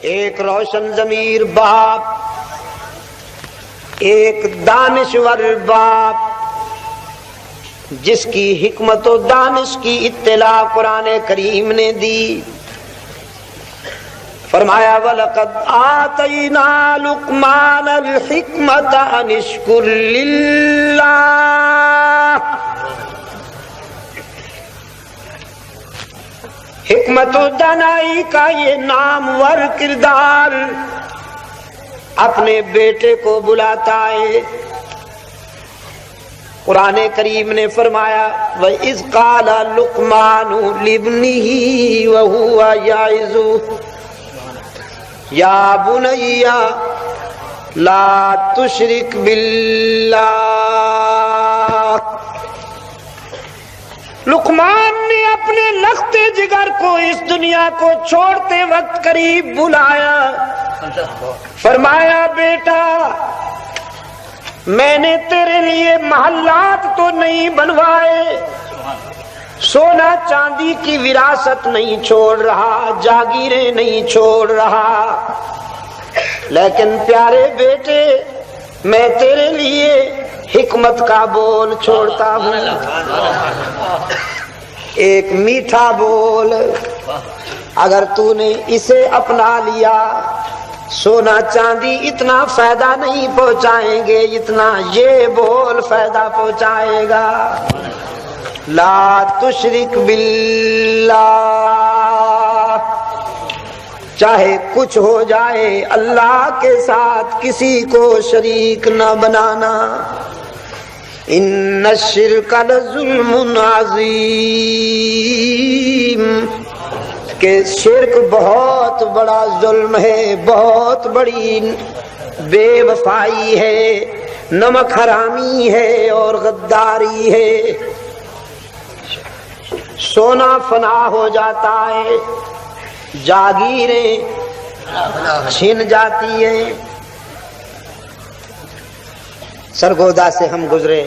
ایک روشن ضمیر باپ، ایک دانشور باپ جس کی حکمت و دانش کی اطلاع قرآن کریم نے دی۔ فرمایا وَلَقَدْ آتَيْنَا لُقْمَانَ الْحِكْمَةَ أَنِ اشْكُرْ لِلَّهِ۔ حکمت و دانائی کا یہ نامور کردار اپنے بیٹے کو بلاتا ہے۔ قرآن کریم نے فرمایا وَإِذْ قَالَ لُقْمَانُ لِابْنِهِ وَهُوَ يَعِظُهُ يَا بُنَيَّ لَا تُشْرِكْ بِاللَّهِ۔ لقمان نے اپنے لخت جگر کو اس دنیا کو چھوڑتے وقت قریب بلایا، فرمایا بیٹا میں نے تیرے لیے محلات تو نہیں بنوائے، سونا چاندی کی وراثت نہیں چھوڑ رہا، جاگیریں نہیں چھوڑ رہا، لیکن پیارے بیٹے میں تیرے لیے حکمت کا بول چھوڑتا ہوں، ایک میٹھا بول، اگر تو نے اسے اپنا لیا سونا چاندی اتنا فائدہ نہیں پہنچائیں گے جتنا یہ بول فائدہ پہنچائے گا۔ لا تشرک باللہ، چاہے کچھ ہو جائے اللہ کے ساتھ کسی کو شریک نہ بنانا۔ ان الشرک لظلم عظیم، کہ شرک بہت بڑا ظلم ہے، بہت بڑی بے وفائی ہے، نمک حرامی ہے اور غداری ہے۔ سونا فنا ہو جاتا ہے، جاگیریں چھن جاتی ہیں۔ سرگودا سے ہم گزرے،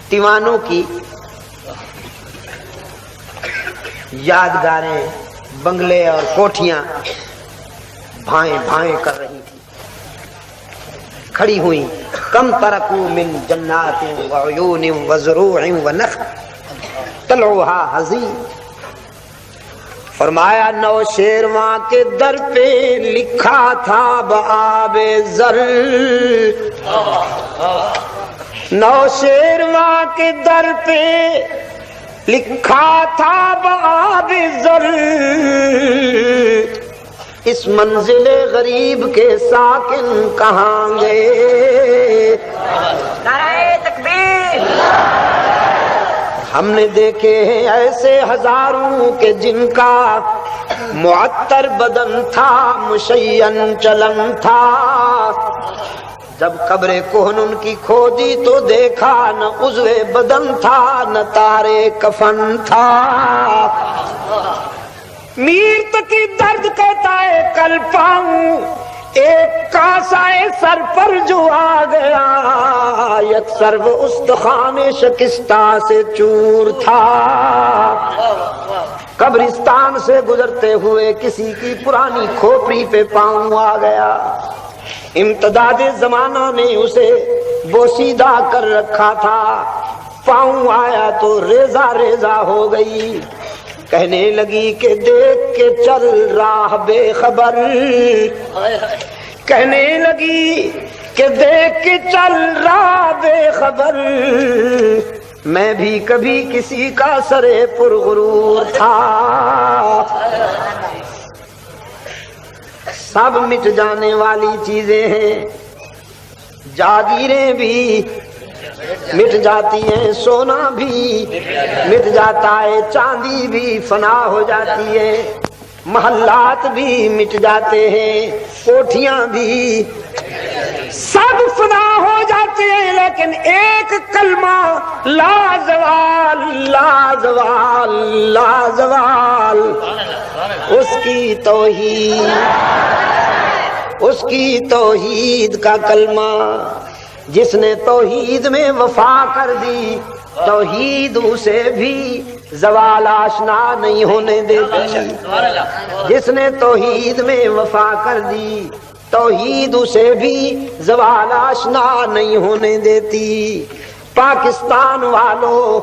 تیوانوں کی یادگاریں، بنگلے اور کوٹھیاں بھائیں بھائیں کر رہی تھی، کھڑی ہوئی۔ کم ترکوا من جنات وعیون وزروع ونخل طلعها حضیم۔ فرمایا نوشیرواں کے در پہ لکھا تھا بآب زر، نوشیرواں کے در پہ لکھا تھا بآب زر، اس منزل غریب کے ساکن کہاں گئے؟ نعرہ تکبیر۔ ہم نے دیکھے ہیں ایسے ہزاروں کہ جن کا معطر بدن تھا، مشین چلن تھا، جب قبر کہن ان کی کھودی تو دیکھا نہ عضو بدن تھا نہ تارے کفن تھا۔ میر تقی درد کہتا ہے کل پاؤں ایک کاسائے سر پر جو آ گیا، یک سرو استخوان شکستہ سے چور تھا۔ قبرستان سے گزرتے ہوئے کسی کی پرانی کھوپڑی پہ پاؤں آ گیا، امتداد زمانہ نے اسے بوسیدہ کر رکھا تھا، پاؤں آیا تو ریزہ ریزہ ہو گئی، کہنے لگی کہ دیکھ کے چل راہ بے خبر، کہنے لگی کہ دیکھ کے چل راہ بے خبر، میں بھی کبھی کسی کا سرے پرغرور تھا۔ سب مٹ جانے والی چیزیں ہیں، جاگیریں بھی مٹ جاتی ہیں، سونا بھی مٹ جاتا ہے، چاندی بھی فنا ہو جاتی ہے، محلات بھی مٹ جاتے ہیں، کوٹھیاں بھی سب فنا ہو جاتے ہیں، لیکن ایک کلمہ لا زوال لا زوال لا زوال، اس کی توحید، اس کی توحید کا کلمہ، جس نے توحید میں وفا کر دی توحید اسے بھی زوال آشنا نہیں ہونے دیتی. جس نے توحید میں وفا کر دی توحید اسے بھی زوال آشنا نہیں ہونے دیتی. پاکستان والوں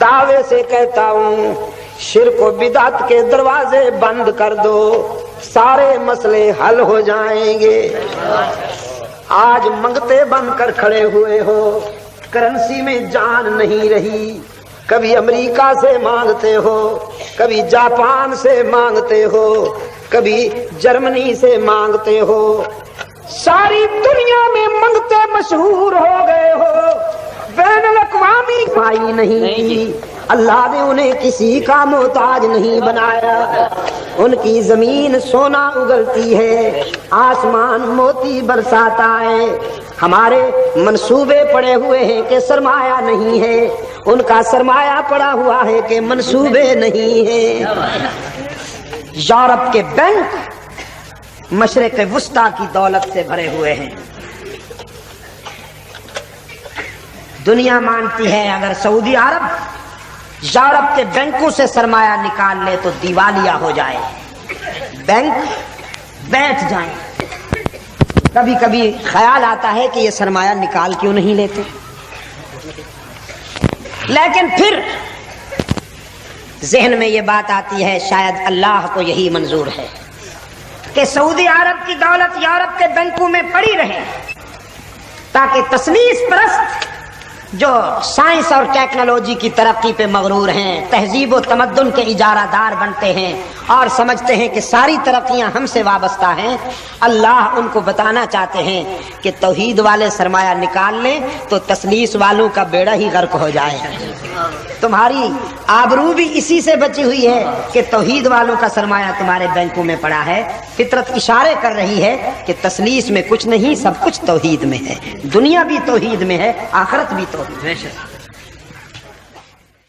دعوے سے کہتا ہوں شرک و بدعت کے دروازے بند کر دو, سارے مسئلے حل ہو جائیں گے. آج منگتے بن کر کھڑے ہوئے ہو, کرنسی میں جان نہیں رہی. کبھی امریکہ سے مانگتے ہو, کبھی جاپان سے مانگتے ہو, کبھی جرمنی سے مانگتے ہو. ساری دنیا میں منگتے مشہور ہو گئے ہو, بین الاقوامی پائی نہیں کی. اللہ نے انہیں کسی کا محتاج نہیں بنایا. ان کی زمین سونا اگلتی ہے, آسمان موتی برساتا ہے. ہمارے منصوبے پڑے ہوئے ہیں کہ سرمایہ نہیں ہے, ان کا سرمایہ پڑا ہوا ہے کہ منصوبے نہیں ہیں. یورپ کے بینک مشرق وسطی کی دولت سے بھرے ہوئے ہیں. دنیا مانتی ہے اگر سعودی عرب یورپ کے بینکوں سے سرمایہ نکال لے تو دیوالیہ ہو جائے, بینک بیٹھ جائیں. کبھی کبھی خیال آتا ہے کہ یہ سرمایہ نکال کیوں نہیں لیتے, لیکن پھر ذہن میں یہ بات آتی ہے شاید اللہ کو یہی منظور ہے کہ سعودی عرب کی دولت یورپ کے بینکوں میں پڑی رہے تاکہ تثلیث پرست جو سائنس اور ٹیکنالوجی کی ترقی پہ مغرور ہیں, تہذیب و تمدن کے اجارہ دار بنتے ہیں اور سمجھتے ہیں کہ ساری ترقیاں ہم سے وابستہ ہیں, اللہ ان کو بتانا چاہتے ہیں کہ توحید والے سرمایہ نکال لیں تو تثلیث والوں کا بیڑا ہی غرق ہو جائے. تمہاری آبرو بھی اسی سے بچی ہوئی ہے کہ توحید والوں کا سرمایہ تمہارے بینکوں میں پڑا ہے. فطرت اشارے کر رہی ہے کہ تثلیث میں کچھ نہیں, سب کچھ توحید میں ہے. دنیا بھی توحید میں ہے, آخرت بھی توحید میں ہے.